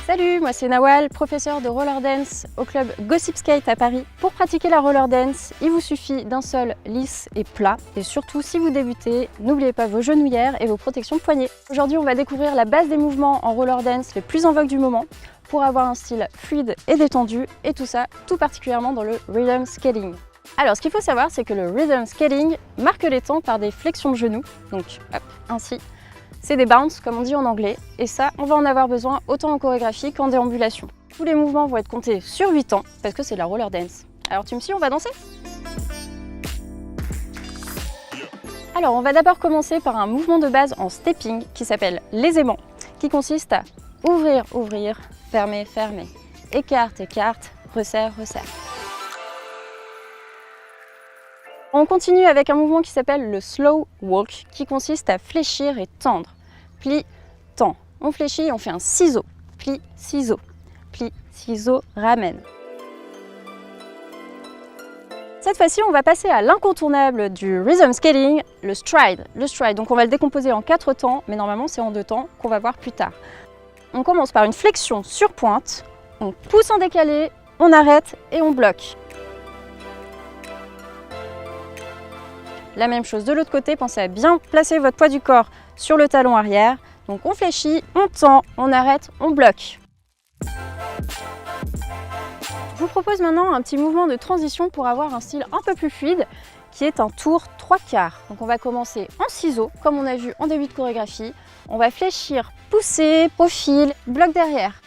Salut, moi c'est Nawal, professeur de roller dance au club Gossip Skate à Paris. Pour pratiquer la roller dance, il vous suffit d'un sol lisse et plat. Et surtout, si vous débutez, n'oubliez pas vos genouillères et vos protections de poignets. Aujourd'hui, on va découvrir la base des mouvements en roller dance les plus en vogue du moment pour avoir un style fluide et détendu, et tout ça, tout particulièrement dans le rhythm skating. Alors, ce qu'il faut savoir, c'est que le rhythm skating marque les temps par des flexions de genoux, donc hop, ainsi. C'est des bounce, comme on dit en anglais, et ça, on va en avoir besoin autant en chorégraphie qu'en déambulation. Tous les mouvements vont être comptés sur 8 ans, parce que c'est la roller dance. Alors tu me suis, on va danser? Alors, on va d'abord commencer par un mouvement de base en stepping qui s'appelle les aimants, qui consiste à ouvrir, ouvrir, fermer, fermer, écarte, écarte, resserre, resserre. On continue avec un mouvement qui s'appelle le slow walk, qui consiste à fléchir et tendre. Pli, tend. On fléchit et on fait un ciseau. Pli, ciseau. Pli, ciseau, ramène. Cette fois-ci, on va passer à l'incontournable du rhythm skating, le stride. Le stride, donc on va le décomposer en 4 temps, mais normalement c'est en 2 temps qu'on va voir plus tard. On commence par une flexion sur pointe, on pousse en décalé, on arrête et on bloque. La même chose de l'autre côté, pensez à bien placer votre poids du corps sur le talon arrière. Donc on fléchit, on tend, on arrête, on bloque. Je vous propose maintenant un petit mouvement de transition pour avoir un style un peu plus fluide, qui est un tour 3/4. Donc on va commencer en ciseaux, comme on a vu en début de chorégraphie. On va fléchir, pousser, profil, bloc derrière.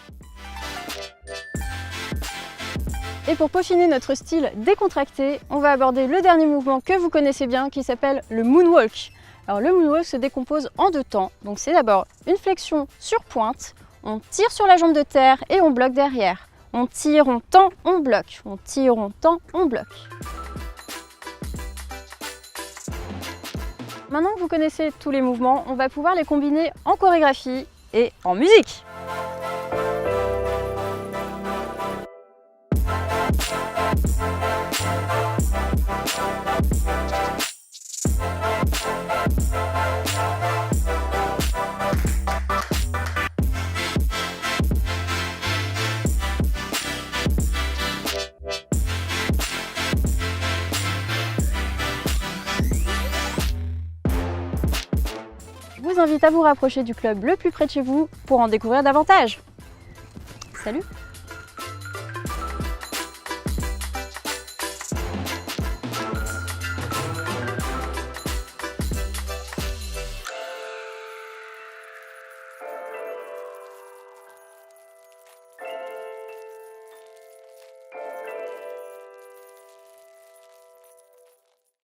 Et pour peaufiner notre style décontracté, on va aborder le dernier mouvement que vous connaissez bien qui s'appelle le moonwalk. Alors le moonwalk se décompose en 2 temps. Donc c'est d'abord une flexion sur pointe, on tire sur la jambe de terre et on bloque derrière. On tire, on tend, on bloque. On tire, on tend, on bloque. Maintenant que vous connaissez tous les mouvements, on va pouvoir les combiner en chorégraphie et en musique. Je vous invite à vous rapprocher du club le plus près de chez vous pour en découvrir davantage. Salut!